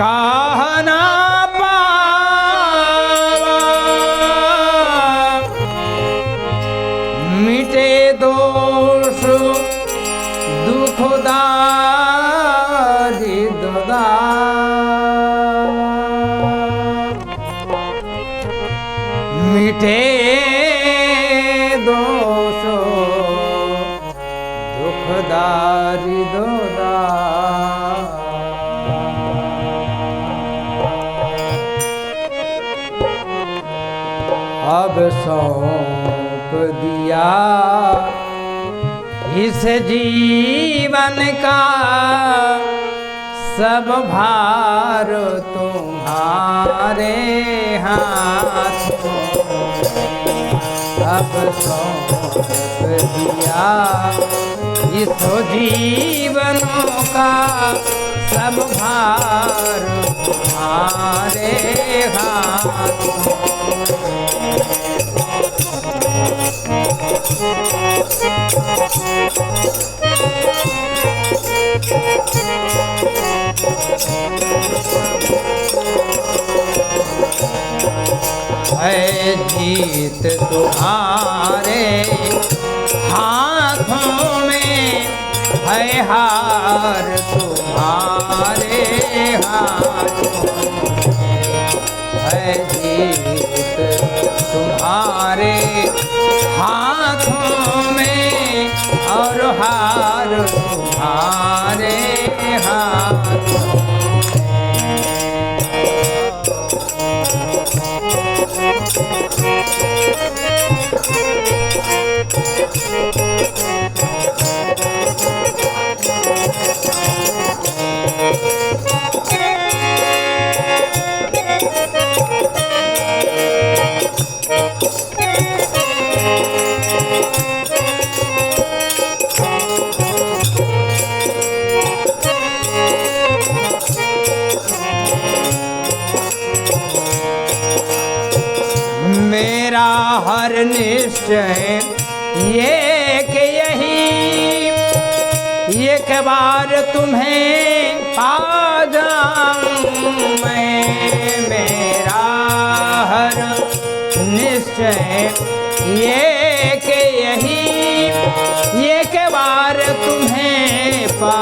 कहना पावा मिटे दोष दुख दारी दोदा मिटे दोष दुख दारी दोदा अब सौंप दिया इस जीवन का सब भार तुम्हारे हाथों अब सौंप दिया इस जीवन का सब भार तुम्हारे हाथों है जीत तुम्हारे हाथों में है हार तुम्हारे हाथों है जीत तुम्हारे हाथों में और हार तुम्हारे हाथों मेरा हर निश्चय ये कि यही एक बार तुम्हें पा जाऊं मैं मेरा हर निश्चय ये कि यही एक बार तुम्हें पा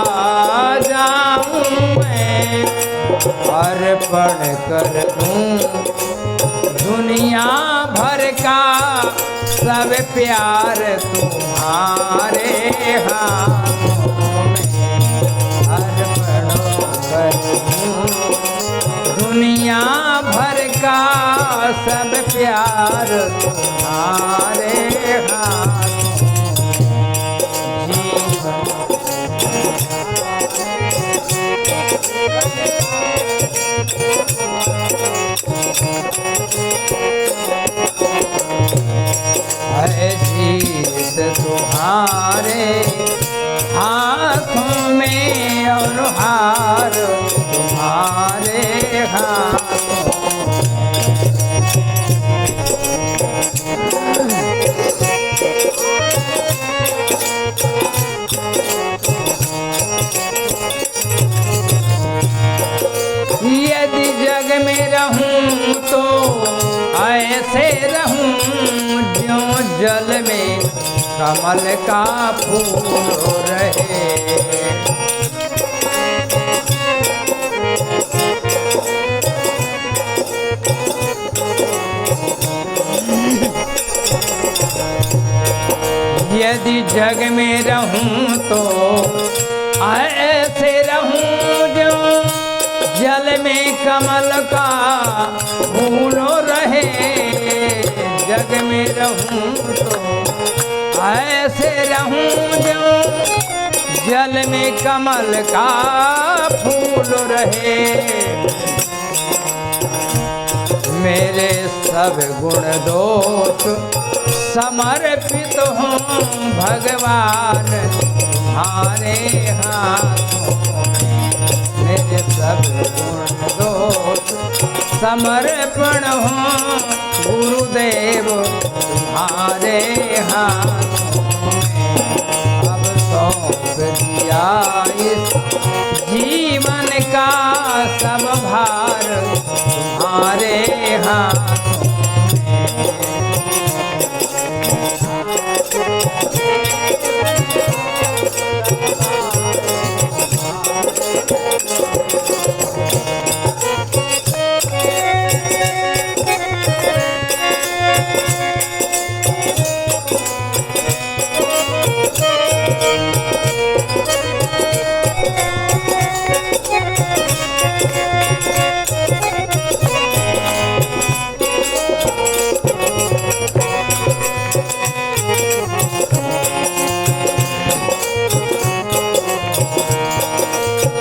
जाऊं मैं अर्पण कर दूं दुनिया भर का सब प्यार तुम्हारे हाथों में अर्पण कर दूं दुनिया भर का सब प्यार तुम्हारे हाथों है जीत तुम्हारे हाथों में और हार तुम्हारे हाथों यदि जग में रहूं तो ऐसे रहूं जो जल में कमल का फूल रहे यदि जग में रहूं तो ऐसे रहूं जो जल में कमल का फूल रहे जग में रहूं तो ऐसे रहूं जो जल में कमल का फूल रहे मेरे सब गुण दोष समर्पित हों भगवान तुम्हारे हाथों मेरे सब गुण दोष समर्पण हों गुरुदेव तुम्हारे हाथों अब सौंप दिया इस जीवन का सब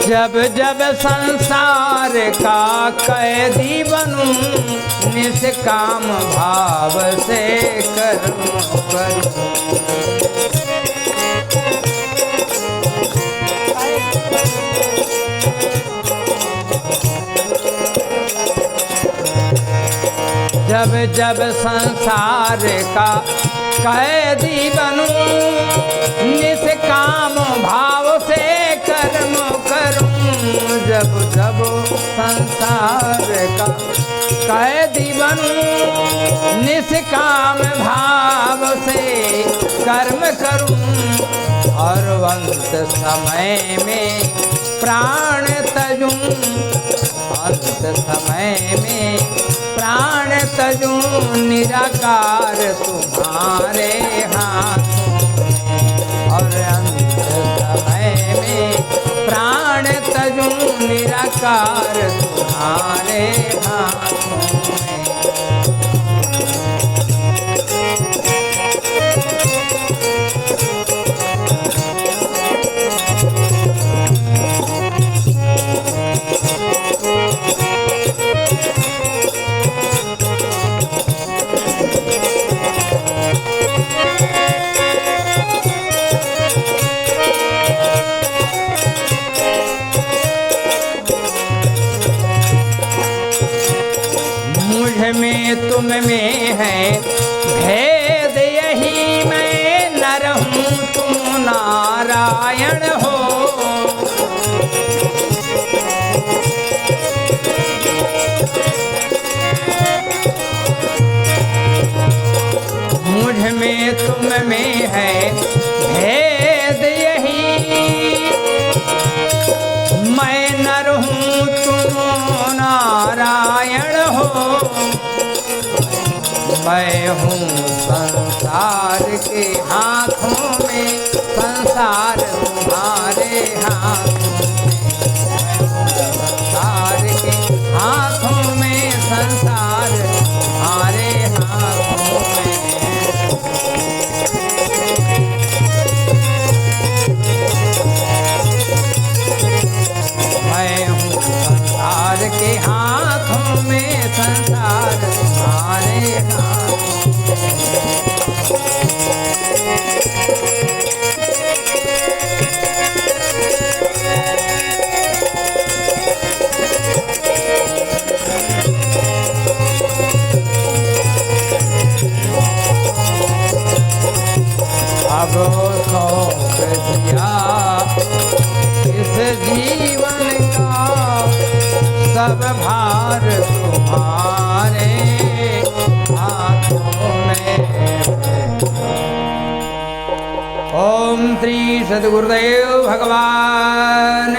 जब जब संसार का कैदी बनूं, निष्काम भाव से कर्म करूं। जब जब संसार का कैदी बनूं, निष्काम भाव से कर्म करूं। जब जब संसार का कैदी बनूं, निष्काम भाव से कर्म करूं। और अंत समय में प्राण तजूं, अंत समय में प्राण तजूं। निराकार तुम्हारे हाथों में। और अंत समय में प्राण तजूं। निराकार तुम्हारे हाथों में। में तुम में है भेद यही, मैं नर हूँ तुम नारायण हो। मुझ में तुम में है भेद यही, मैं नर हूँ तुम नारायण हो। मैं हूँ संसार के हाथों में, संसार तुम्हारे हाथों में। संसार के हाथों में, संसार तुम्हारे हाथों में। मैं हूँ संसार के हाथों में, संसार तुम्हारे हाथों में। अब सौंप दिया इस जीवन का सब भार तुम्हारे हाथों में। ओम श्री सद्गुरुदेव भगवान